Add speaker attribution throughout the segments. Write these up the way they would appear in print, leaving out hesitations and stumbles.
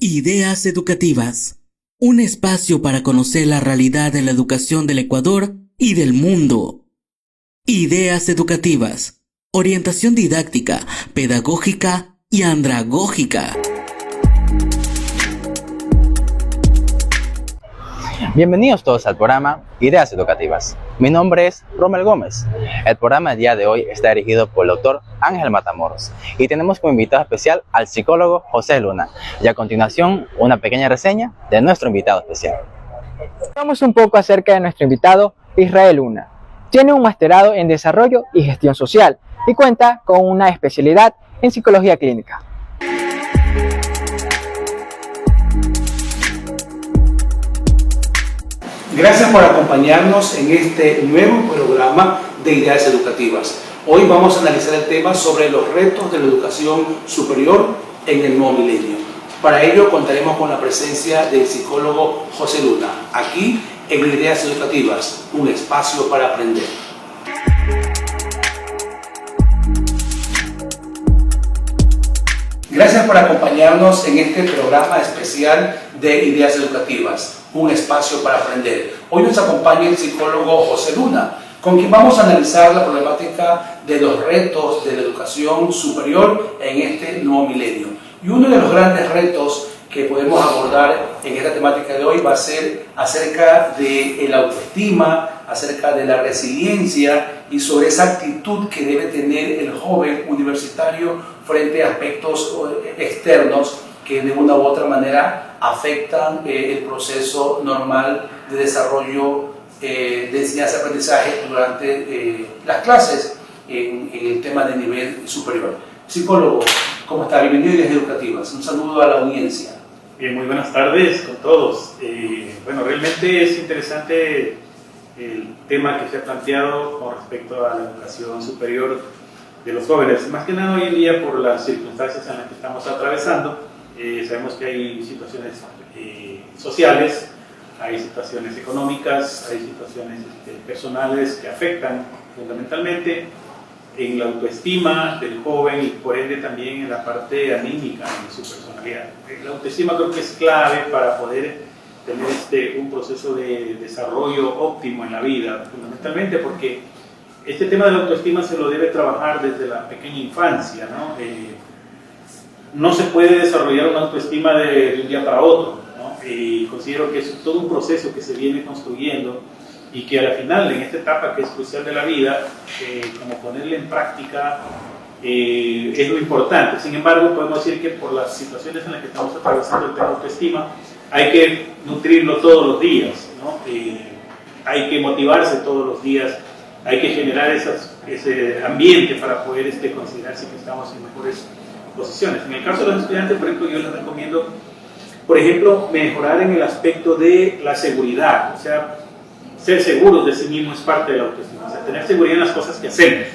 Speaker 1: Ideas Educativas, un espacio para conocer la realidad de la educación del Ecuador y del mundo. Ideas Educativas, orientación didáctica, pedagógica y andragógica.
Speaker 2: Bienvenidos todos al programa Ideas Educativas. Mi nombre es Rommel Gómez. El programa del día de hoy está dirigido por el doctor Ángel Matamoros y tenemos como invitado especial al psicólogo José Luna. Y a continuación, una pequeña reseña de nuestro invitado especial.
Speaker 3: Hablamos un poco acerca de nuestro invitado Israel Luna. Tiene un masterado en Desarrollo y Gestión Social y cuenta con una especialidad en Psicología Clínica.
Speaker 4: Gracias por acompañarnos en este nuevo programa de Ideas Educativas. Hoy vamos a analizar el tema sobre los retos de la educación superior en el nuevo milenio. Para ello contaremos con la presencia del psicólogo José Luna, aquí en Ideas Educativas, un espacio para aprender. Gracias por acompañarnos en este programa especial de Ideas Educativas, un espacio para aprender. Hoy nos acompaña el psicólogo José Luna, con quien vamos a analizar la problemática de los retos de la educación superior en este nuevo milenio. Y uno de los grandes retos que podemos abordar en esta temática de hoy va a ser acerca de la autoestima, acerca de la resiliencia y sobre esa actitud que debe tener el joven universitario frente a aspectos externos que de una u otra manera afectan el proceso normal de desarrollo de enseñanza-aprendizaje durante las clases en el tema de nivel superior. Psicólogo, ¿cómo está? Bienvenido a Ideas Educativas. Un saludo a la audiencia.
Speaker 5: Bien, muy buenas tardes con todos. Bueno, realmente es interesante el tema que se ha planteado con respecto a la educación superior de los jóvenes. Más que nada hoy en día por las circunstancias en las que estamos atravesando. Sabemos que hay situaciones sociales, hay situaciones económicas, hay situaciones personales que afectan fundamentalmente en la autoestima del joven y por ende también en la parte anímica de su personalidad. La autoestima creo que es clave para poder tener un proceso de desarrollo óptimo en la vida, fundamentalmente porque este tema de la autoestima se lo debe trabajar desde la pequeña infancia, ¿no? No se puede desarrollar una autoestima de un día para otro, ¿no? Y considero que es todo un proceso que se viene construyendo y que al final, en esta etapa que es crucial de la vida, como ponerla en práctica es lo importante. Sin embargo, podemos decir que por las situaciones en las que estamos atravesando el tema de autoestima, hay que nutrirlo todos los días, ¿no? Hay que motivarse todos los días, hay que generar ese ambiente para poder considerarse que estamos en mejores posiciones. En el caso de los estudiantes, por ejemplo, yo les recomiendo, por ejemplo, mejorar en el aspecto de la seguridad, o sea, ser seguros de sí mismo es parte de la autoestima, o sea, tener seguridad en las cosas que hacemos,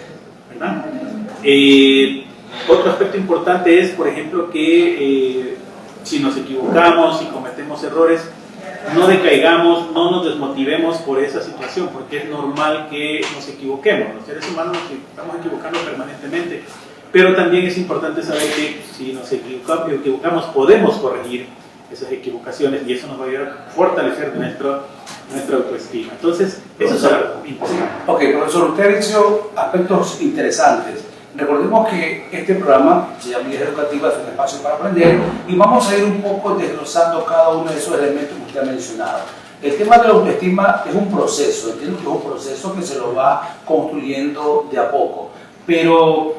Speaker 5: ¿verdad? Otro aspecto importante es, por ejemplo, que si nos equivocamos, si cometemos errores, no decaigamos, no nos desmotivemos por esa situación, porque es normal que nos equivoquemos. Los seres humanos nos estamos equivocando permanentemente, pero también es importante saber que si nos equivocamos podemos corregir esas equivocaciones y eso nos va a ayudar a fortalecer nuestra autoestima. Entonces, eso es algo importante.
Speaker 4: Ok, profesor, usted ha dicho aspectos interesantes. Recordemos que este programa se llama Ideas Educativas, es un espacio para aprender, y vamos a ir un poco desglosando cada uno de esos elementos que usted ha mencionado. El tema de la autoestima es un proceso, entiendo que es un proceso que se lo va construyendo de a poco, pero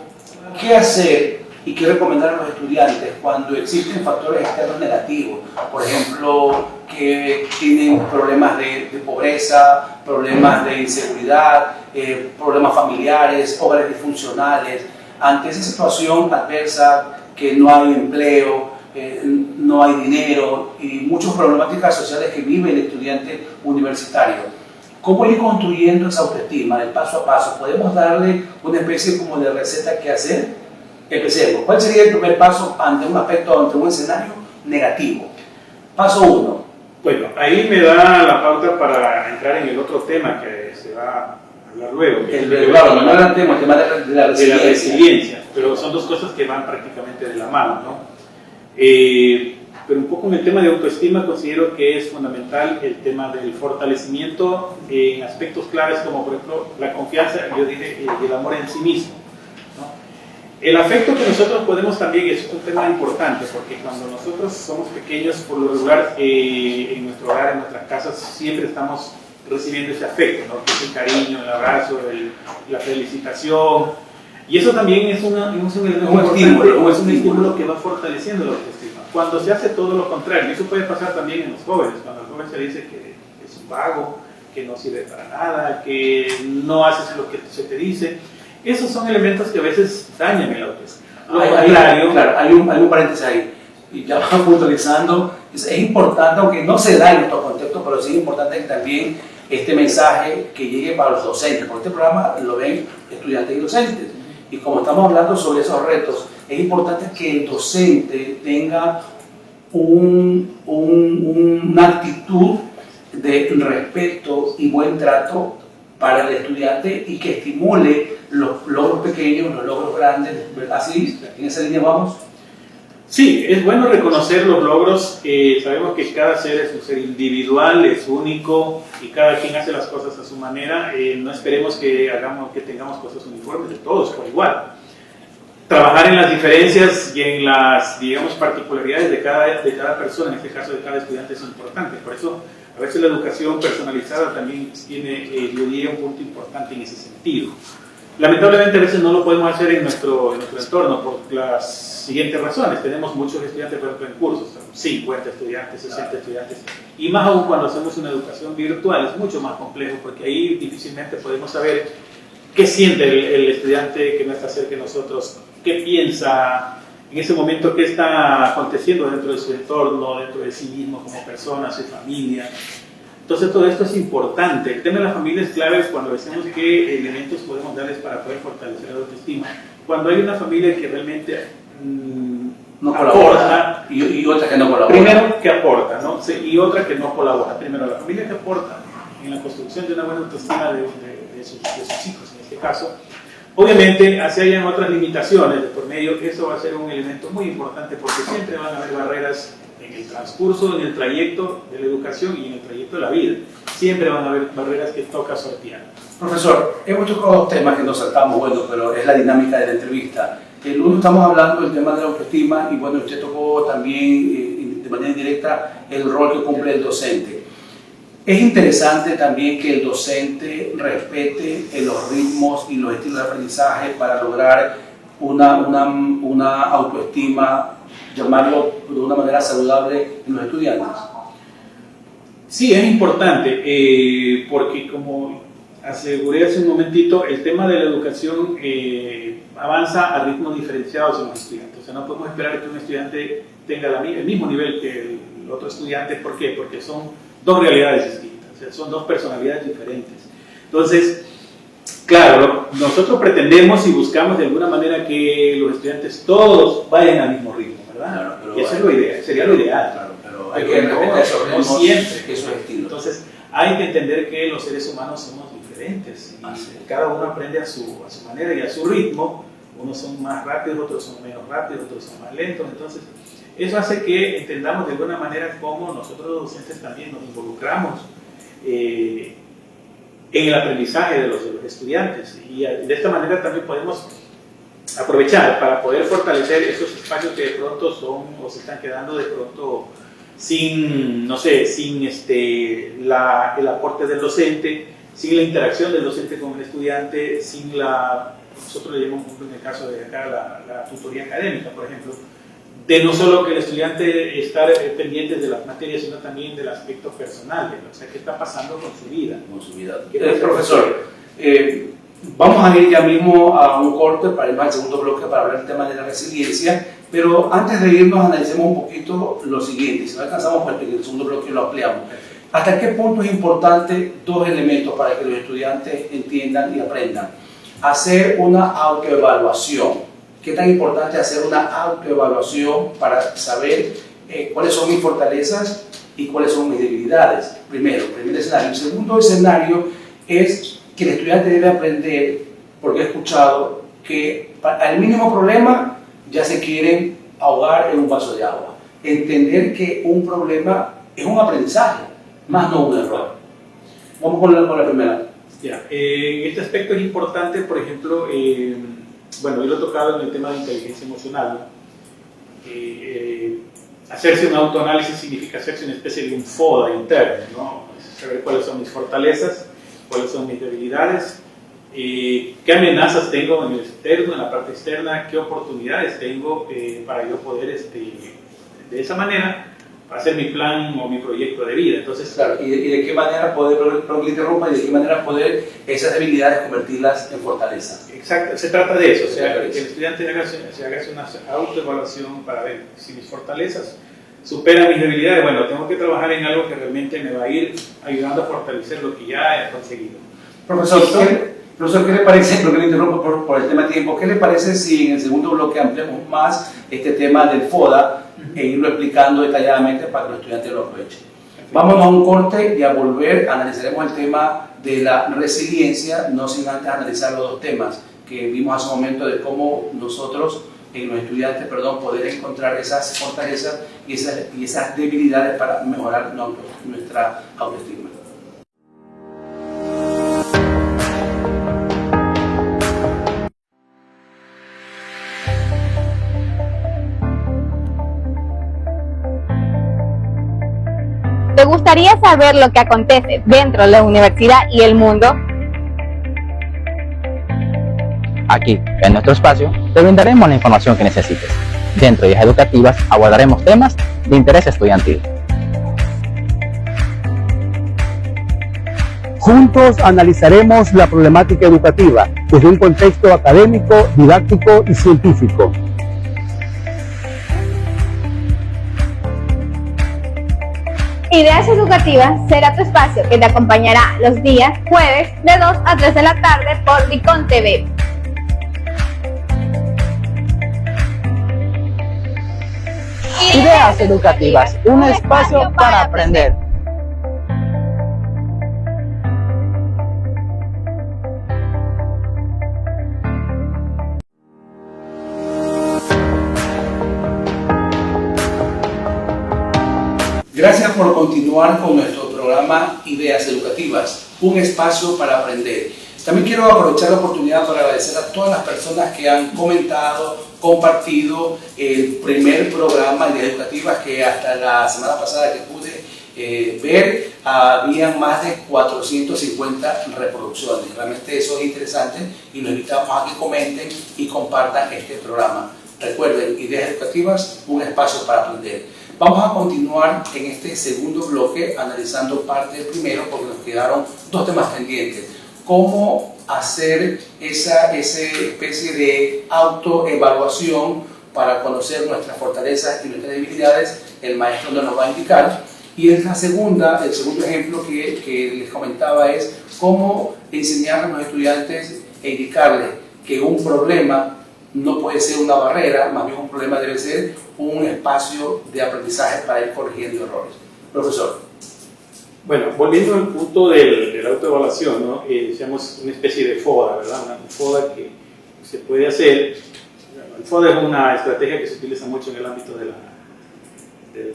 Speaker 4: ¿qué hacer y qué recomendar a los estudiantes cuando existen factores externos negativos? Por ejemplo, que tienen problemas de pobreza, problemas de inseguridad, problemas familiares, hogares disfuncionales. Ante esa situación adversa, que no hay empleo, no hay dinero y muchas problemáticas sociales que vive el estudiante universitario, ¿cómo ir construyendo esa autoestima, el paso a paso? ¿Podemos darle una especie como de receta que hacer? Empecemos. ¿Cuál sería el primer paso ante un aspecto, ante un escenario negativo? Paso 1.
Speaker 5: Bueno, ahí me da la pauta para entrar en el otro tema que se va a hablar luego.
Speaker 4: Claro, no era el tema de la resiliencia.
Speaker 5: De la resiliencia, pero son dos cosas que van prácticamente de la mano, ¿no? pero un poco en el tema de autoestima considero que es fundamental el tema del fortalecimiento en aspectos claves como por ejemplo la confianza, yo dije, y el amor en sí mismo, ¿no? El afecto que nosotros podemos también es un tema importante porque cuando nosotros somos pequeños, por lo regular en nuestro hogar, en nuestras casas, siempre estamos recibiendo ese afecto, ¿no? Que es el cariño, el abrazo, la felicitación, y eso también es un estímulo que va fortaleciendo la autoestima. Cuando se hace todo lo contrario, y eso puede pasar también en los jóvenes, cuando al joven se dice que es un vago, que no sirve para nada, que no haces lo que se te dice, esos son elementos que a veces dañan el autoestima.
Speaker 4: Hay un paréntesis ahí, y ya vamos puntualizando, es importante, aunque no se da en nuestro contexto, pero sí es importante que también este mensaje que llegue para los docentes, porque este programa lo ven estudiantes y docentes, y como estamos hablando sobre esos retos, es importante que el docente tenga una actitud de respeto y buen trato para el estudiante y que estimule los logros pequeños, los logros grandes, ¿verdad? ¿Así? ¿En esa línea vamos?
Speaker 5: Sí, es bueno reconocer los logros. Sabemos que cada ser es un ser individual, es único y cada quien hace las cosas a su manera. No esperemos que tengamos cosas uniformes de todos por igual. Trabajar en las diferencias y en las, digamos, particularidades de cada persona, en este caso de cada estudiante, es importante. Por eso, a veces la educación personalizada también tiene, yo diría, un punto importante en ese sentido. Lamentablemente, a veces no lo podemos hacer en nuestro entorno por las siguientes razones. Tenemos muchos estudiantes, por ejemplo, en cursos, 50 estudiantes, 60 estudiantes, y más aún cuando hacemos una educación virtual, es mucho más complejo, porque ahí difícilmente podemos saber qué siente el estudiante que no está cerca de nosotros, qué piensa en ese momento, qué está aconteciendo dentro de su entorno, dentro de sí mismo como persona, su familia. Entonces todo esto es importante. El tema de la familia es clave cuando decimos qué elementos podemos darles para poder fortalecer la autoestima. Cuando hay una familia que realmente
Speaker 4: no
Speaker 5: aporta
Speaker 4: y otra que no colabora.
Speaker 5: Primero que aporta, ¿no? Sí, y otra que no colabora. Primero la familia que aporta en la construcción de una buena autoestima de sus hijos, en este caso. Obviamente, así hayan otras limitaciones de por medio, eso va a ser un elemento muy importante porque siempre van a haber barreras en el transcurso, en el trayecto de la educación y en el trayecto de la vida. Siempre van a haber barreras que toca sortear.
Speaker 4: Profesor, hemos tocado dos temas que nos saltamos, bueno, pero es la dinámica de la entrevista. El uno, estamos hablando del tema de la autoestima y bueno, usted tocó también de manera indirecta el rol que cumple el docente. Es interesante también que el docente respete los ritmos y los estilos de aprendizaje para lograr una autoestima, llamarlo de una manera saludable en los estudiantes.
Speaker 5: Sí, es importante, porque como aseguré hace un momentito, el tema de la educación avanza a ritmos diferenciados en los estudiantes. O sea, no podemos esperar que un estudiante tenga el mismo nivel que el otro estudiante. ¿Por qué? Porque son dos realidades distintas, o sea, son dos personalidades diferentes. Entonces, claro, nosotros pretendemos y buscamos de alguna manera que los estudiantes todos vayan al mismo ritmo, ¿verdad? Claro, y eso es lo ideal, sería lo ideal.
Speaker 4: Claro, pero hay que respetar esos ritmos,
Speaker 5: no siempre,
Speaker 4: esos estilos.
Speaker 5: Entonces, hay que entender que los seres humanos somos diferentes y cada uno aprende a su manera y a su ritmo. Unos son más rápidos, otros son menos rápidos, otros son más lentos. Entonces, eso hace que entendamos de alguna manera cómo nosotros los docentes también nos involucramos en el aprendizaje de los estudiantes, y de esta manera también podemos aprovechar para poder fortalecer esos espacios que de pronto son o se están quedando de pronto sin, no sé, sin el aporte del docente, sin la interacción del docente con el estudiante, sin nosotros le llamamos en el caso de acá la tutoría académica, por ejemplo, de no solo que el estudiante estar pendiente de las materias, sino también del aspecto personal, o sea, qué está pasando con su vida.
Speaker 4: Profesor, vamos a ir ya mismo a un corte para ir al segundo bloque para hablar del tema de la resiliencia, pero antes de irnos analicemos un poquito lo siguiente. Si no alcanzamos, pues en el segundo bloque lo ampliamos. ¿Hasta qué punto es importante dos elementos para que los estudiantes entiendan y aprendan? Hacer una autoevaluación. ¿Qué tan importante es hacer una autoevaluación para saber cuáles son mis fortalezas y cuáles son mis debilidades? Primero, primer escenario. El segundo escenario es que el estudiante debe aprender, porque he escuchado que al mínimo problema ya se quieren ahogar en un vaso de agua. entender que un problema es un aprendizaje, más no un error. Vamos con la primera.
Speaker 5: Ya, en este aspecto es importante, por ejemplo, bueno, yo lo he tocado en el tema de inteligencia emocional, ¿no? Hacerse un autoanálisis significa hacerse una especie de un FODA interno, ¿no? Saber cuáles son mis fortalezas, cuáles son mis debilidades, qué amenazas tengo en el externo, en la parte externa, qué oportunidades tengo para yo poder, de esa manera, hacer mi plan o mi proyecto de vida. Entonces,
Speaker 4: claro, y de qué manera poder, perdón que interrumpa, y de qué manera poder esas debilidades convertirlas en fortaleza.
Speaker 5: Exacto, se trata de eso, o sea, que el estudiante se haga una autoevaluación para ver si mis fortalezas superan mis debilidades. Bueno, tengo que trabajar en algo que realmente me va a ir ayudando a fortalecer lo que ya he conseguido.
Speaker 4: Profesor, ¿qué le parece, lo que le interrumpo por el tema de tiempo, qué le parece si en el segundo bloque ampliamos más este tema del FODA e irlo explicando detalladamente para que los estudiantes lo aprovechen? Vamos a un corte y a volver analizaremos el tema de la resiliencia, no sin antes analizar los dos temas que vimos hace un momento de cómo nosotros, los estudiantes, poder encontrar esas fortalezas y esas debilidades para mejorar nuestra autoestima.
Speaker 6: ¿Te gustaría saber lo que acontece dentro de la universidad y el mundo?
Speaker 2: Aquí, en nuestro espacio, te brindaremos la información que necesites. Dentro de Ideas Educativas abordaremos temas de interés estudiantil.
Speaker 7: Juntos analizaremos la problemática educativa desde un contexto académico, didáctico y científico.
Speaker 6: Ideas Educativas será tu espacio que te acompañará los días jueves de 2 a 3 de la tarde por Dicon TV.
Speaker 2: Ideas Educativas, un espacio para aprender.
Speaker 4: Gracias por continuar con nuestro programa Ideas Educativas, un espacio para aprender. También quiero aprovechar la oportunidad para agradecer a todas las personas que han comentado, compartido el primer programa Ideas Educativas, que hasta la semana pasada que pude ver, había más de 450 reproducciones. Realmente eso es interesante y los invitamos a que comenten y compartan este programa. Recuerden, Ideas Educativas, un espacio para aprender. Vamos a continuar en este segundo bloque analizando parte del primero porque nos quedaron dos temas pendientes. Cómo hacer esa especie de autoevaluación para conocer nuestras fortalezas y nuestras debilidades, el maestro nos va a indicar. Y el segundo ejemplo que les comentaba es cómo enseñar a los estudiantes e indicarles que un problema no puede ser una barrera, más bien un problema debe ser un espacio de aprendizaje para ir corrigiendo errores. Profesor.
Speaker 5: Bueno, volviendo al punto de la autoevaluación, ¿no? Decíamos una especie de FODA, ¿verdad? Una FODA que se puede hacer. El FODA es una estrategia que se utiliza mucho en el ámbito del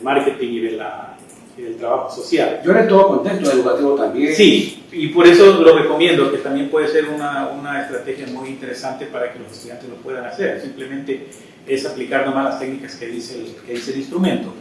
Speaker 5: marketing y del trabajo social.
Speaker 4: Yo en todo contexto educativo también.
Speaker 5: Sí, y por eso lo recomiendo, que también puede ser una estrategia muy interesante para que los estudiantes lo puedan hacer. Simplemente es aplicar nomás las técnicas que dice el instrumento.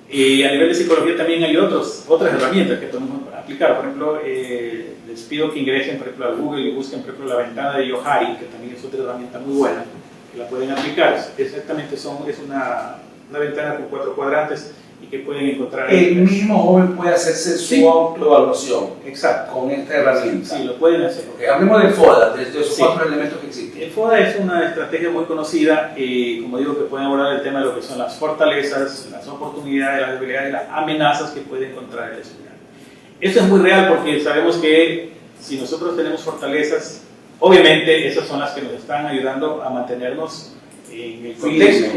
Speaker 5: A nivel de psicología también hay otras herramientas que podemos aplicar. Por ejemplo, les pido que ingresen por ejemplo, a Google y busquen por ejemplo, la ventana de Johari, que también es otra herramienta muy buena, que la pueden aplicar. Exactamente es una ventana con 4 cuadrantes y que pueden encontrar.
Speaker 4: El mismo joven puede hacerse su autoevaluación.
Speaker 5: Exacto.
Speaker 4: Con esta herramienta.
Speaker 5: Sí, lo pueden hacer.
Speaker 4: Okay. Hablemos del FODA, de esos 4 elementos que existen.
Speaker 5: El FODA es una estrategia muy conocida, como digo, que puede abordar el tema de lo que son las fortalezas, las oportunidades, las debilidades, las amenazas que puede encontrar el estudiante. Esto es muy real porque sabemos que si nosotros tenemos fortalezas, obviamente esas son las que nos están ayudando a mantenernos en el contexto,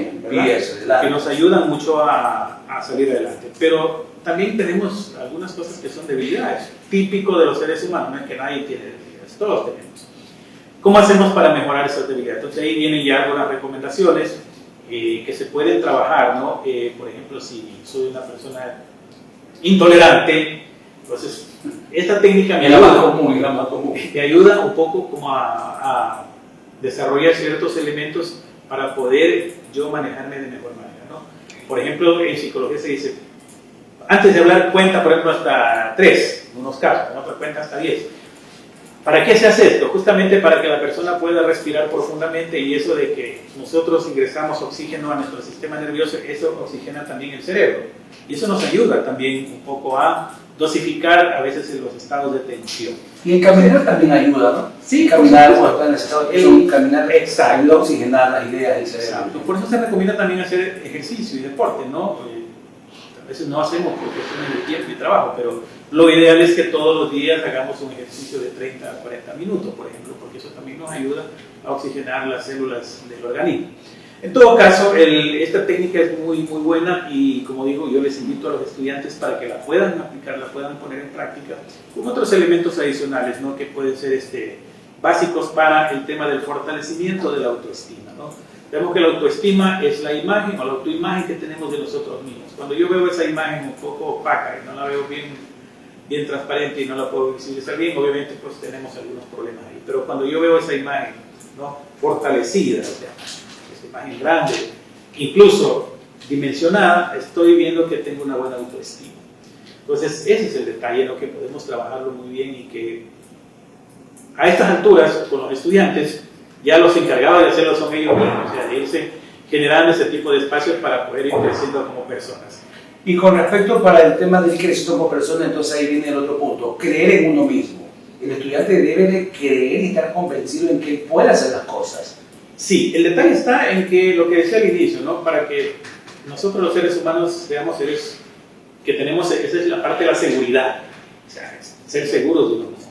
Speaker 5: que nos ayudan mucho a salir adelante. Pero también tenemos algunas cosas que son debilidades, típico de los seres humanos, no es que nadie tiene debilidades, todos tenemos. ¿Cómo hacemos para mejorar esas debilidades? Entonces ahí vienen ya algunas recomendaciones que se pueden trabajar, ¿no? Por ejemplo, si soy una persona intolerante, entonces esta técnica me ayuda un poco como a desarrollar ciertos elementos para poder yo manejarme de mejor manera, ¿no? Por ejemplo, en psicología se dice, antes de hablar cuenta, por ejemplo, hasta 3, en unos casos, en otros cuenta hasta 10. ¿Para qué se hace esto? Justamente para que la persona pueda respirar profundamente, y eso de que nosotros ingresamos oxígeno a nuestro sistema nervioso, eso oxigena también el cerebro. Y eso nos ayuda también un poco a dosificar a veces en los estados de tensión.
Speaker 4: Y el caminar también ayuda, ¿no?
Speaker 5: Sí,
Speaker 4: caminar cuando está en el estado de tensión, caminar
Speaker 5: exacto,
Speaker 4: ayuda a oxigenar las ideas del cerebro.
Speaker 5: Exacto. Por eso se recomienda también hacer ejercicio y deporte, ¿no? A veces no hacemos por cuestiones de tiempo y trabajo, pero lo ideal es que todos los días hagamos un ejercicio de 30 a 40 minutos, por ejemplo, porque eso también nos ayuda a oxigenar las células del organismo. En todo caso, esta técnica es muy buena, y como digo, yo les invito a los estudiantes para que la puedan aplicar, la puedan poner en práctica, con otros elementos adicionales, ¿no? Que pueden ser básicos para el tema del fortalecimiento de la autoestima, ¿no? Vemos que la autoestima es la imagen o la autoimagen que tenemos de nosotros mismos. Cuando yo veo esa imagen un poco opaca y no la veo bien transparente y no la puedo visibilizar bien, obviamente pues tenemos algunos problemas ahí. Pero cuando yo veo esa imagen, ¿no? Fortalecida, o sea, esa imagen grande, incluso dimensionada, estoy viendo que tengo una buena autoestima. Entonces ese es el detalle, ¿no? Que podemos trabajarlo muy bien, y que a estas alturas con los estudiantes ya los encargados de hacerlo son ellos mismos, o sea, de irse generando ese tipo de espacios para poder ir creciendo como personas.
Speaker 4: Y con respecto para el tema de ir creciendo como persona, entonces ahí viene el otro punto, creer en uno mismo. El estudiante debe de creer y estar convencido en que él puede hacer las cosas.
Speaker 5: Sí, el detalle está en que lo que decía al inicio, ¿no? Para que nosotros los seres humanos seamos seres que tenemos, esa es la parte de la seguridad, o sea, ser seguros de uno mismo.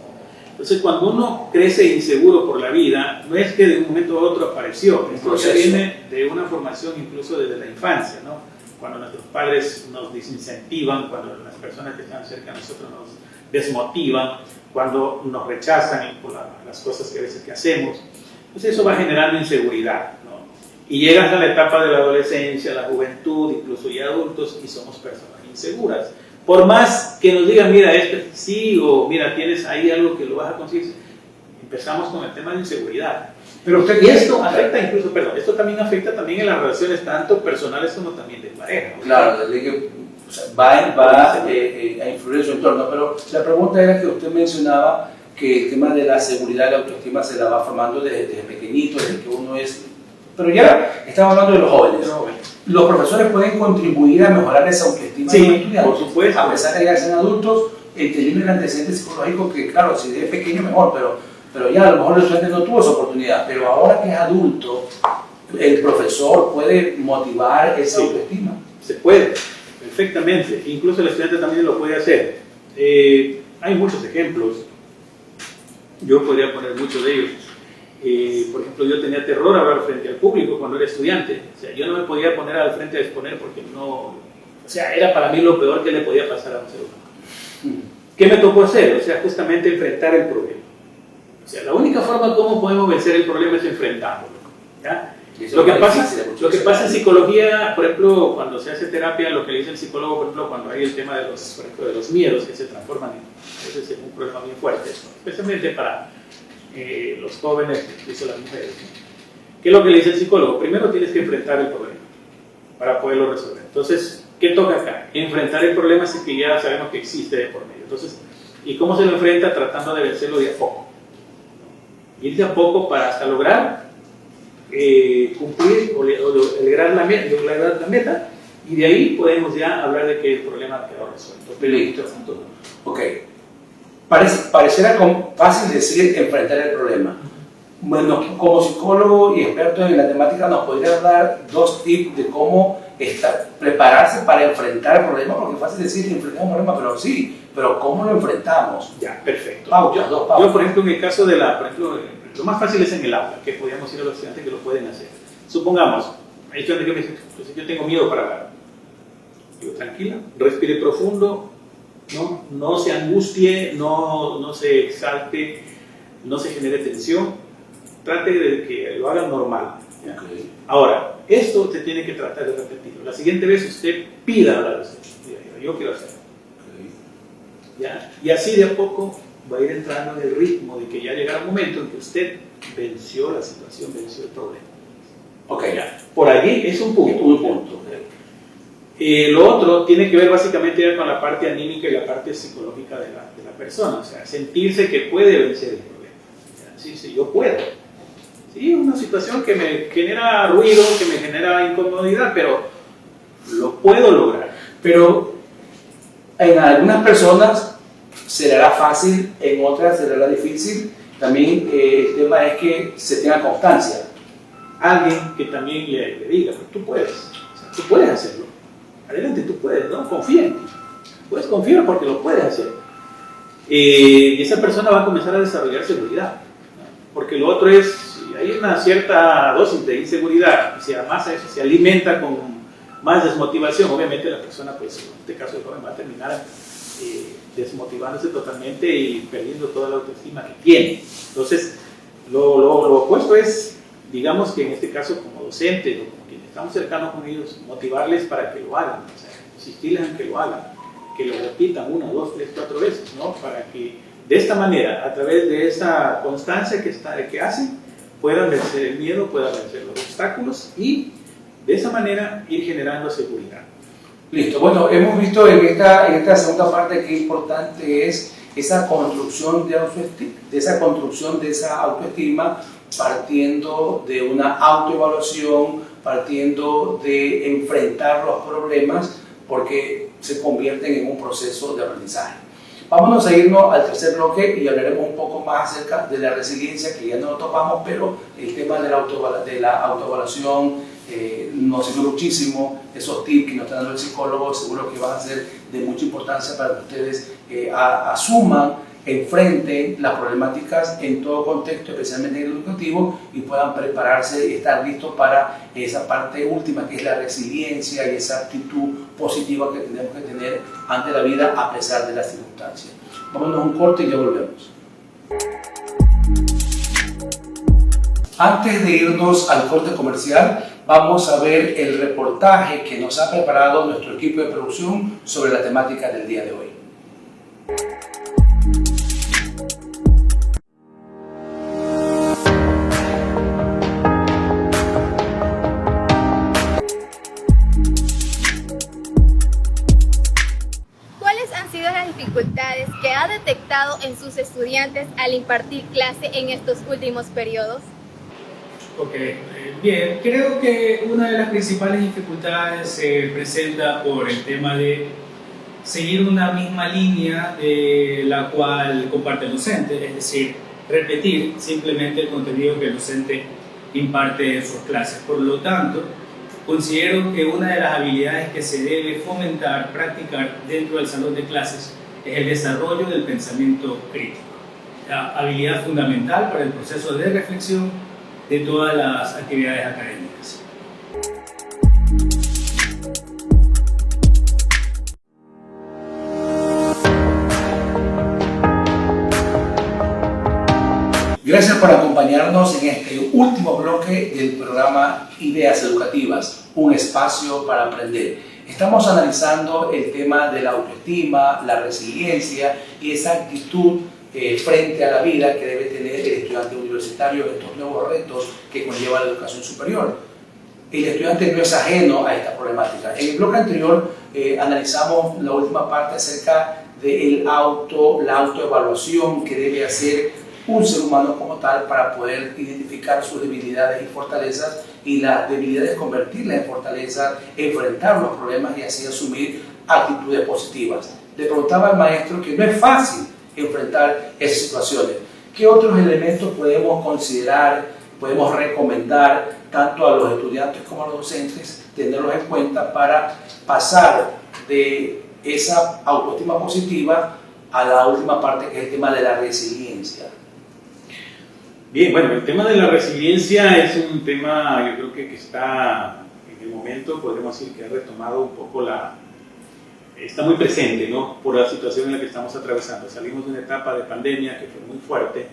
Speaker 5: Entonces, cuando uno crece inseguro por la vida, no es que de un momento a otro apareció, esto viene de una formación incluso desde la infancia, ¿no? Cuando nuestros padres nos desincentivan, cuando las personas que están cerca de nosotros nos desmotivan, cuando nos rechazan por las cosas que a veces que hacemos, pues eso va generando inseguridad, ¿no? Y llegas a la etapa de la adolescencia, la juventud, incluso ya adultos, y somos personas inseguras. Por más que nos digan, mira, esto sí, o mira, tienes ahí algo que lo vas a conseguir, empezamos con el tema de inseguridad.
Speaker 4: Pero usted,
Speaker 5: y esto afecta incluso, esto también afecta también en las relaciones tanto personales como también de pareja, ¿no?
Speaker 4: Claro, o sea, va a influir en su entorno, pero la pregunta era que usted mencionaba que el tema de la seguridad y la autoestima se la va formando desde pequeñito, desde que uno es... Pero ya estamos hablando de los jóvenes. ¿Los profesores pueden contribuir a mejorar esa autoestima de los estudiantes?
Speaker 5: Por supuesto.
Speaker 4: A pesar de que ya sean adultos, entendiendo el antecedente psicológico, que claro, si es pequeño mejor, pero ya a lo mejor el estudiante no tuvo esa oportunidad. Pero ahora que es adulto, el profesor puede motivar esa autoestima.
Speaker 5: Se puede, perfectamente. Incluso el estudiante también lo puede hacer. Hay muchos ejemplos. Yo podría poner muchos de ellos. Por ejemplo, yo tenía terror a hablar frente al público cuando era estudiante. O sea, yo no me podía poner al frente a exponer porque no... O sea, era para mí lo peor que le podía pasar a un ser humano. ¿Qué me tocó hacer? O sea, justamente enfrentar el problema. O sea, la única forma como podemos vencer el problema es enfrentándolo, ¿ya? Lo que pasa en psicología, por ejemplo, cuando se hace terapia, lo que le dice el psicólogo, por ejemplo, cuando hay el tema de los miedos que se transforman en un problema bien fuerte, especialmente para los jóvenes, incluso las mujeres, ¿no? ¿Qué es lo que le dice el psicólogo? Primero tienes que enfrentar el problema para poderlo resolver. Entonces, ¿qué toca acá? Enfrentar el problema es que ya sabemos que existe de por medio. Entonces, ¿y cómo se lo enfrenta? Tratando de vencerlo de a poco. Ir de a poco para hasta lograr cumplir o lograr la meta, y de ahí podemos ya hablar de que el problema quedó resuelto.
Speaker 4: Listo. Ok. Pareciera fácil decir enfrentar el problema. Bueno, como psicólogo y experto en la temática, ¿nos podría dar 2 tips de cómo prepararse para enfrentar el problema? Porque es fácil decir enfrentar un problema, pero sí, pero ¿cómo lo enfrentamos?
Speaker 5: Ya, perfecto.
Speaker 4: Pautas, 2 pautas.
Speaker 5: Yo, por ejemplo, en el caso de por ejemplo, lo más fácil es en el aula, que podríamos ir a los estudiantes que lo pueden hacer. Supongamos, hay estudiantes que me dicen, pues, yo tengo miedo para hablar. Digo, tranquila, respire profundo, no se angustie, no se exalte, no se genere tensión, trate de que lo hagan normal.
Speaker 4: Okay.
Speaker 5: Ahora, esto usted tiene que tratar de repetirlo. La siguiente vez usted pida hablar de usted. Yo quiero hacerlo. ¿Ya? Y así de a poco va a ir entrando en el ritmo de que ya llegará un momento en que usted venció la situación, venció el problema.
Speaker 4: Ok,
Speaker 5: Ya. Por allí es un punto.
Speaker 4: un punto.
Speaker 5: Lo otro tiene que ver básicamente con la parte anímica y la parte psicológica de la persona, o sea, sentirse que puede vencer el problema. Sí, sí, yo puedo. Sí, una situación que me genera ruido, que me genera incomodidad, pero lo puedo lograr.
Speaker 4: Pero en algunas personas se le hará fácil, en otras se le hará difícil. También el tema es que se tenga constancia.
Speaker 5: Alguien que también le diga, pues tú puedes, o sea, tú puedes hacerlo. Adelante, tú puedes, ¿no? Confía en ti. Puedes confiar porque lo puedes hacer. Y esa persona va a comenzar a desarrollar seguridad, ¿no? Porque lo otro es, si hay una cierta dosis de inseguridad, si además a eso se alimenta con más desmotivación, obviamente la persona, pues en este caso el joven, va a terminar desmotivándose totalmente y perdiendo toda la autoestima que tiene. Entonces, lo opuesto es, digamos que en este caso como docente, o como quienes estamos cercanos con ellos, motivarles para que lo hagan, o sea, insistirles en que lo hagan, que lo repitan 1, 2, 3, 4 veces, ¿no? Para que de esta manera, a través de esa constancia que hacen, puedan vencer el miedo, puedan vencer los obstáculos y de esa manera ir generando seguridad.
Speaker 4: Listo, bueno, hemos visto en esta segunda parte qué importante es esa construcción de esa autoestima, partiendo de una autoevaluación, partiendo de enfrentar los problemas, porque se convierten en un proceso de aprendizaje. Vámonos a irnos al tercer bloque y hablaremos un poco más acerca de la resiliencia, que ya no lo topamos, pero el tema de la autoevaluación nos sirvió muchísimo. Esos tips que nos está dando el psicólogo seguro que van a ser de mucha importancia para que ustedes asuman, enfrenten las problemáticas en todo contexto, especialmente en el educativo, y puedan prepararse y estar listos para esa parte última, que es la resiliencia y esa actitud positiva que tenemos que tener ante la vida a pesar de las circunstancias. Vámonos a un corte y ya volvemos. Antes de irnos al corte comercial, vamos a ver el reportaje que nos ha preparado nuestro equipo de producción sobre la temática del día de hoy.
Speaker 6: ¿Cuáles han sido las dificultades que ha detectado en sus estudiantes al impartir clase en estos últimos periodos?
Speaker 8: Ok, bien, creo que una de las principales dificultades se presenta por el tema de seguir una misma línea de la cual comparte el docente, es decir, repetir simplemente el contenido que el docente imparte en sus clases. Por lo tanto, considero que una de las habilidades que se debe fomentar, practicar dentro del salón de clases es el desarrollo del pensamiento crítico, la habilidad fundamental para el proceso de reflexión de todas las actividades académicas.
Speaker 4: Gracias por acompañarnos en este último bloque del programa Ideas Educativas, un espacio para aprender. Estamos analizando el tema de la autoestima, la resiliencia y esa actitud frente a la vida que debe tener el estudiante universitario en estos nuevos retos que conlleva la educación superior. El estudiante no es ajeno a esta problemática. En el bloque anterior analizamos la última parte acerca de la autoevaluación que debe hacer un ser humano como tal para poder identificar sus debilidades y fortalezas, y las debilidades convertirlas en fortalezas, enfrentar los problemas y así asumir actitudes positivas. Le preguntaba al maestro que no es fácil enfrentar esas situaciones. ¿Qué otros elementos podemos considerar, podemos recomendar tanto a los estudiantes como a los docentes, tenerlos en cuenta para pasar de esa autoestima positiva a la última parte, que es el tema de la resiliencia?
Speaker 5: Bien, bueno, el tema de la resiliencia es un tema, yo creo que está en el momento, podemos decir que ha retomado un poco está muy presente, ¿no? Por la situación en la que estamos atravesando. Salimos de una etapa de pandemia que fue muy fuerte.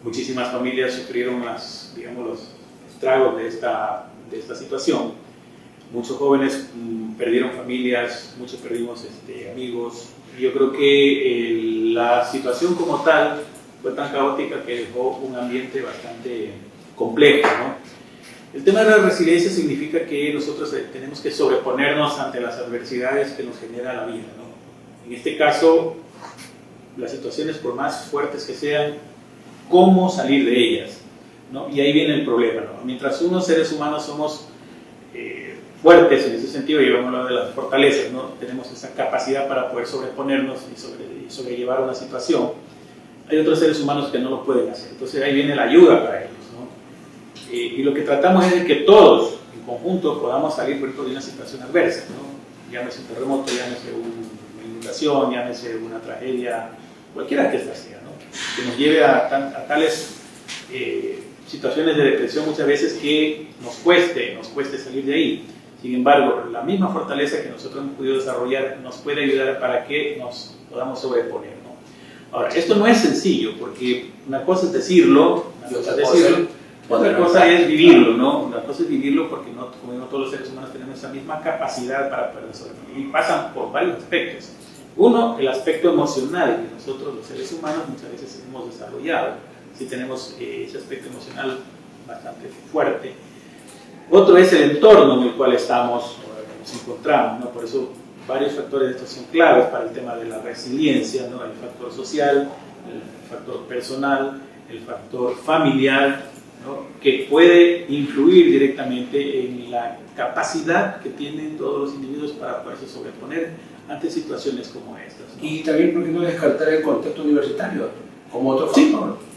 Speaker 5: Muchísimas familias sufrieron los estragos de esta situación. Muchos jóvenes perdieron familias, muchos perdimos amigos. Y yo creo que la situación como tal fue tan caótica que dejó un ambiente bastante complejo, ¿no? El tema de la resiliencia significa que nosotros tenemos que sobreponernos ante las adversidades que nos genera la vida, ¿no? En este caso, las situaciones, por más fuertes que sean, ¿cómo salir de ellas? ¿No? Y ahí viene el problema, ¿no? Mientras unos seres humanos somos fuertes en ese sentido, y vamos a hablar de las fortalezas, ¿no? Tenemos esa capacidad para poder sobreponernos y sobrellevar una situación. Hay otros seres humanos que no lo pueden hacer, entonces ahí viene la ayuda para ellos, ¿no? Y lo que tratamos es de que todos, en conjunto, podamos salir, por ejemplo, de una situación adversa, ¿no? Llámese un terremoto, llámese una inundación, llámese una tragedia, cualquiera que esta sea, ¿no? Que nos lleve a tales situaciones de depresión muchas veces que nos cueste salir de ahí. Sin embargo, la misma fortaleza que nosotros hemos podido desarrollar nos puede ayudar para que nos podamos sobreponer, ¿no? Ahora, esto no es sencillo, porque una cosa es decirlo, otra cosa es vivirlo, ¿no? Una cosa es vivirlo porque como digo, todos los seres humanos tenemos esa misma capacidad para poder sobreponer. Y pasan por varios aspectos. Uno, el aspecto emocional que nosotros los seres humanos muchas veces hemos desarrollado. Si tenemos ese aspecto emocional bastante fuerte. Otro es el entorno en el cual estamos o nos encontramos, ¿no? Por eso varios factores de estos son claves para el tema de la resiliencia, ¿no? El factor social, el factor personal, el factor familiar, ¿no? Que puede influir directamente en la capacidad que tienen todos los individuos para poderse sobreponer ante situaciones como estas, ¿no?
Speaker 4: Y también, ¿por qué no descartar el contexto universitario como otro factor?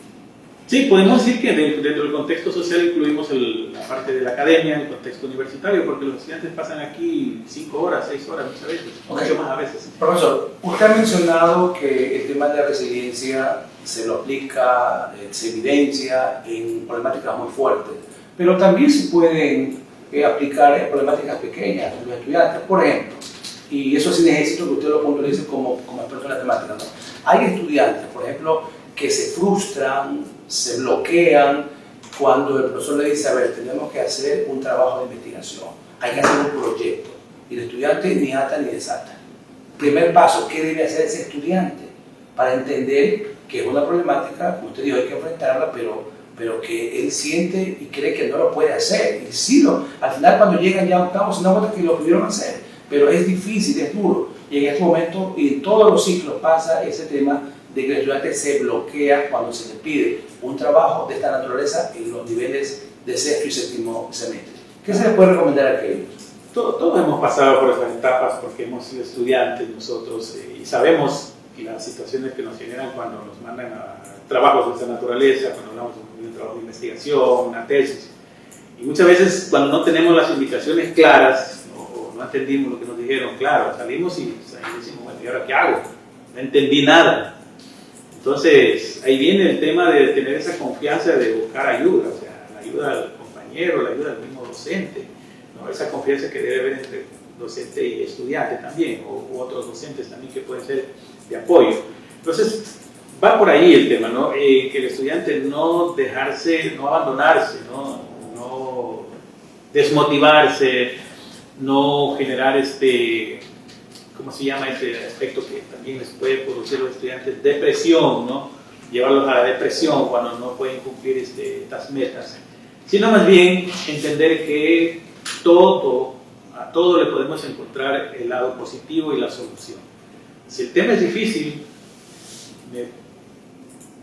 Speaker 5: Sí, podemos decir que dentro del contexto social incluimos la parte de la academia, el contexto universitario, porque los estudiantes pasan aquí 5 horas, 6 horas muchas veces, mucho más a veces.
Speaker 4: Profesor, usted ha mencionado que el tema de la resiliencia se lo aplica, se evidencia en problemáticas muy fuertes, pero también se pueden aplicar en problemáticas pequeñas de los estudiantes. Por ejemplo, y eso sin éxito que usted lo puntualice como experto en la temática, ¿no? Hay estudiantes, por ejemplo, que se frustran, se bloquean cuando el profesor le dice, a ver, tenemos que hacer un trabajo de investigación, hay que hacer un proyecto, y el estudiante ni ata ni desata. Primer paso, ¿qué debe hacer ese estudiante para entender que es una problemática, como usted dijo, hay que enfrentarla, pero que él siente y cree que no lo puede hacer? Y sí, al final cuando llegan ya octavos se dan cuenta que lo pudieron hacer, pero es difícil, es duro, y en este momento y en todos los ciclos pasa ese tema de que el estudiante se bloquea cuando se le pide un trabajo de esta naturaleza en los niveles de sexto y séptimo semestre. ¿Qué se les puede recomendar a aquellos?
Speaker 5: Todos hemos pasado por esas etapas porque hemos sido estudiantes nosotros y sabemos las situaciones que nos generan cuando nos mandan a trabajos de esta naturaleza, cuando hablamos de un trabajo de investigación, una tesis. Y muchas veces cuando no tenemos las indicaciones claras o no entendimos lo que nos dijeron, claro, salimos y decimos, bueno, ¿y ahora qué hago? No entendí nada. Entonces, ahí viene el tema de tener esa confianza de buscar ayuda, o sea, la ayuda del compañero, la ayuda del mismo docente, ¿no? Esa confianza que debe haber entre docente y estudiante también, u otros docentes también que pueden ser de apoyo. Entonces, va por ahí el tema, ¿no? Que el estudiante no dejarse, no abandonarse, no desmotivarse, no generar ¿cómo se llama ese aspecto que también les puede producir a los estudiantes? Depresión, ¿no? Llevarlos a la depresión cuando no pueden cumplir estas metas. Sino más bien entender que a todo le podemos encontrar el lado positivo y la solución. Si el tema es difícil, me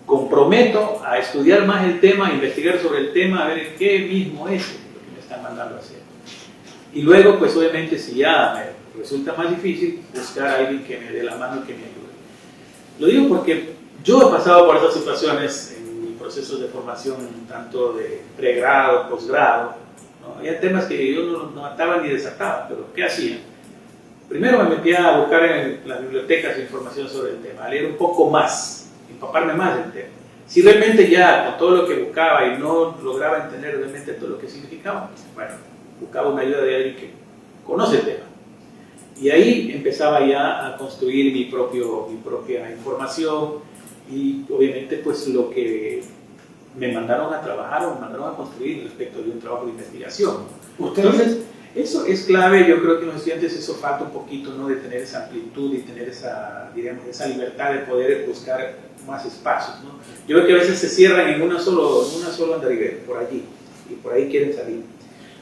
Speaker 5: comprometo a estudiar más el tema, a investigar sobre el tema, a ver qué mismo es lo que me están mandando a hacer. Y luego, pues obviamente, si ya me resulta más difícil, buscar a alguien que me dé la mano y que me ayude. Lo digo porque yo he pasado por esas situaciones en mi proceso de formación, tanto de pregrado, posgrado, ¿no? Había temas que yo no ataba ni desataba, pero ¿qué hacía? Primero me metía a buscar en las bibliotecas información sobre el tema, a leer un poco más, empaparme más del tema. Si realmente ya con todo lo que buscaba y no lograba entender realmente todo lo que significaba, bueno, buscaba una ayuda de alguien que conoce el tema. Y ahí empezaba ya a construir mi propia información y obviamente pues lo que me mandaron a trabajar o me mandaron a construir respecto de un trabajo de investigación.
Speaker 4: ¿Ustedes?
Speaker 5: Entonces, eso es clave. Yo creo que en los estudiantes eso falta un poquito, ¿no? De tener esa amplitud y tener esa, digamos, esa libertad de poder buscar más espacios, ¿no? Yo creo que a veces se cierran en una solo andarivel, por allí, y por ahí quieren salir.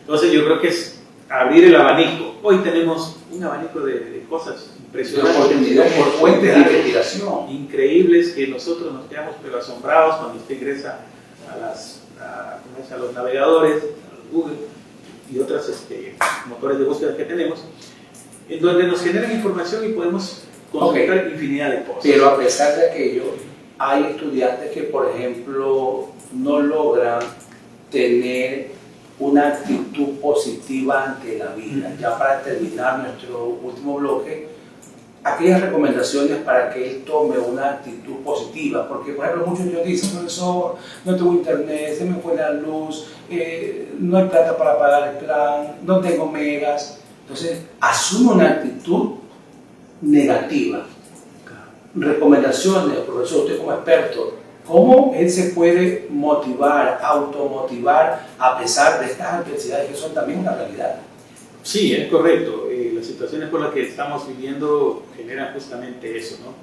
Speaker 5: Entonces yo creo que es abrir el abanico. Hoy tenemos un abanico de cosas impresionantes,
Speaker 4: oportunidades por fuentes de investigación
Speaker 5: increíbles, que nosotros nos quedamos pero asombrados cuando usted ingresa a los navegadores, a los Google y otros motores de búsqueda que tenemos, en donde nos generan información y podemos consultar infinidad de cosas.
Speaker 4: Pero a pesar de aquello, hay estudiantes que, por ejemplo, no logran tener una actitud positiva ante la vida. Ya para terminar nuestro último bloque, aquellas recomendaciones para que él tome una actitud positiva, porque por ejemplo muchos niños dicen, profesor, no tengo internet, se me fue la luz, no hay plata para pagar el plan, no tengo megas. Entonces asume una actitud negativa. Recomendaciones, profesor, usted como experto, ¿cómo él se puede motivar, automotivar a pesar de estas adversidades que son también una realidad?
Speaker 5: Sí, es correcto. Las situaciones por las que estamos viviendo generan justamente eso, ¿no?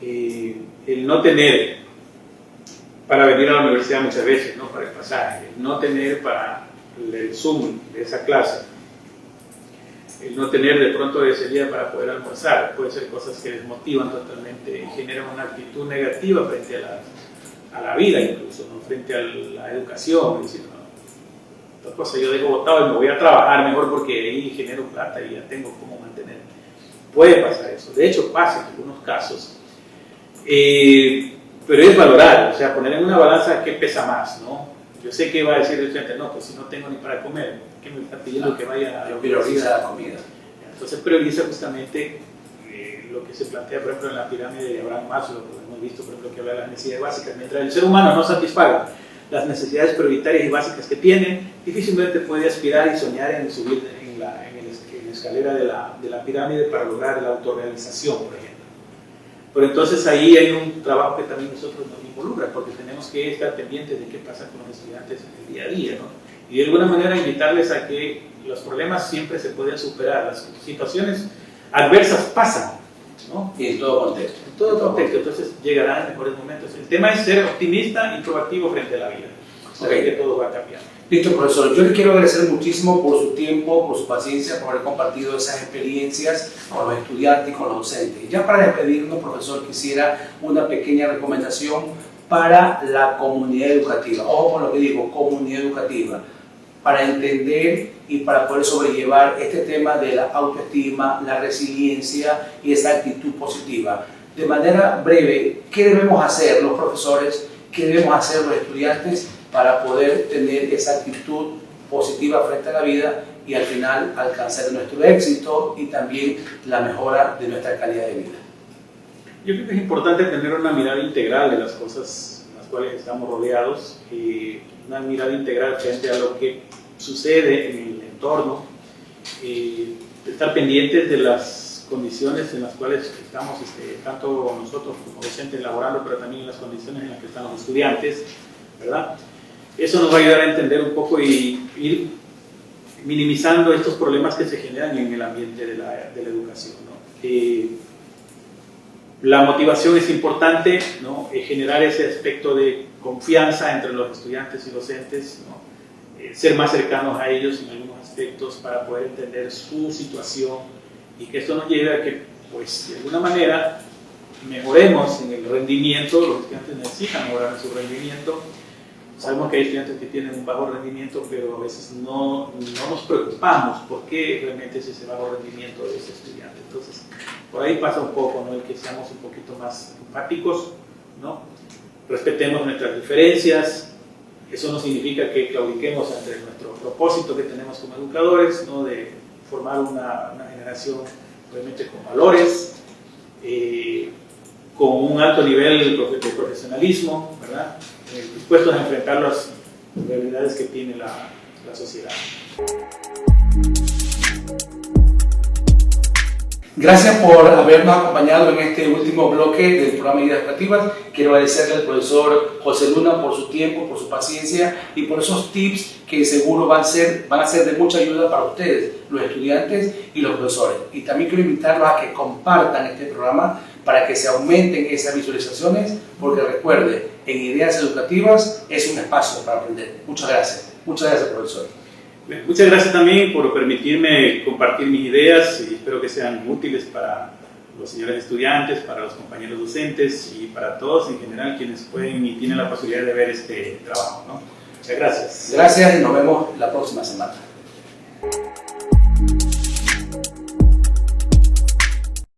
Speaker 5: El no tener para venir a la universidad muchas veces, ¿no? Para el pasaje, el no tener para el Zoom de esa clase, el no tener de pronto ese día para poder almorzar, puede ser cosas que desmotivan totalmente y generan una actitud negativa frente a la vida incluso, ¿no? Frente a la educación, es decir, otra cosa, yo dejo botado y me voy a trabajar mejor porque ahí genero plata y ya tengo cómo mantener. Puede pasar eso, de hecho pasa en algunos casos, pero es valorar, o sea, poner en una balanza qué pesa más, ¿no? Yo sé que va a decir el estudiante, no, pues si no tengo ni para comer, ¿qué me está pidiendo que vaya a la
Speaker 4: prioriza la comida?
Speaker 5: Entonces prioriza justamente lo que se plantea, por ejemplo, en la pirámide de Abraham Maslow, lo hemos visto, por ejemplo, que habla de las necesidades básicas. Mientras el ser humano no satisfaga las necesidades prioritarias y básicas que tiene, difícilmente puede aspirar y soñar en subir en la escalera de la pirámide para lograr la autorrealización, por ejemplo. Pero entonces ahí hay un trabajo que también nosotros nos involucra, porque tenemos que estar pendientes de qué pasa con los estudiantes en el día a día, ¿no? Y de alguna manera invitarles a que los problemas siempre se pueden superar, las situaciones adversas pasan, ¿no?
Speaker 4: Y en todo contexto.
Speaker 5: En todo contexto, entonces llegarán mejores momentos. El tema es ser optimista y proactivo frente a la vida, saber que todo va a cambiar.
Speaker 4: Listo, profesor. Yo le quiero agradecer muchísimo por su tiempo, por su paciencia, por haber compartido esas experiencias con los estudiantes y con los docentes. Ya para despedirnos, profesor, quisiera una pequeña recomendación para la comunidad educativa. Ojo con lo que digo, comunidad educativa, para entender y para poder sobrellevar este tema de la autoestima, la resiliencia y esa actitud positiva. De manera breve, ¿qué debemos hacer los profesores? ¿Qué debemos hacer los estudiantes para poder tener esa actitud positiva frente a la vida y al final alcanzar nuestro éxito y también la mejora de nuestra calidad de vida?
Speaker 5: Yo creo que es importante tener una mirada integral de las cosas en las cuales estamos rodeados, una mirada integral frente a lo que sucede en el entorno, estar pendientes de las condiciones en las cuales estamos, tanto nosotros como docentes laborando, pero también en las condiciones en las que están los estudiantes, ¿verdad? Eso nos va a ayudar a entender un poco y ir minimizando estos problemas que se generan en el ambiente de la educación, ¿no? La motivación es importante, ¿no? Generar ese aspecto de confianza entre los estudiantes y docentes, ¿no? Ser más cercanos a ellos en algunos aspectos para poder entender su situación y que esto nos lleve a que, pues, de alguna manera mejoremos en el rendimiento. Los estudiantes necesitan mejorar en su rendimiento. Sabemos que hay estudiantes que tienen un bajo rendimiento, pero a veces no nos preocupamos por qué realmente es ese bajo rendimiento de ese estudiante. Entonces, por ahí pasa un poco, ¿no? El que seamos un poquito más empáticos, ¿no? Respetemos nuestras diferencias. Eso no significa que claudiquemos ante nuestro propósito que tenemos como educadores, ¿no? De formar una generación obviamente con valores, con un alto nivel de profesionalismo, ¿verdad? Dispuestos a enfrentar las realidades que tiene la sociedad.
Speaker 4: Gracias por habernos acompañado en este último bloque del programa de Ideas Educativas. Quiero agradecerle al profesor José Luna por su tiempo, por su paciencia y por esos tips que seguro van a ser de mucha ayuda para ustedes, los estudiantes y los profesores. Y también quiero invitarlos a que compartan este programa para que se aumenten esas visualizaciones, porque recuerde, en Ideas Educativas es un espacio para aprender. Muchas gracias. Muchas gracias, profesor.
Speaker 5: Muchas gracias también por permitirme compartir mis ideas y espero que sean útiles para los señores estudiantes, para los compañeros docentes y para todos en general quienes pueden y tienen la posibilidad de ver este trabajo, ¿no? Muchas gracias.
Speaker 4: Gracias y nos vemos la próxima semana.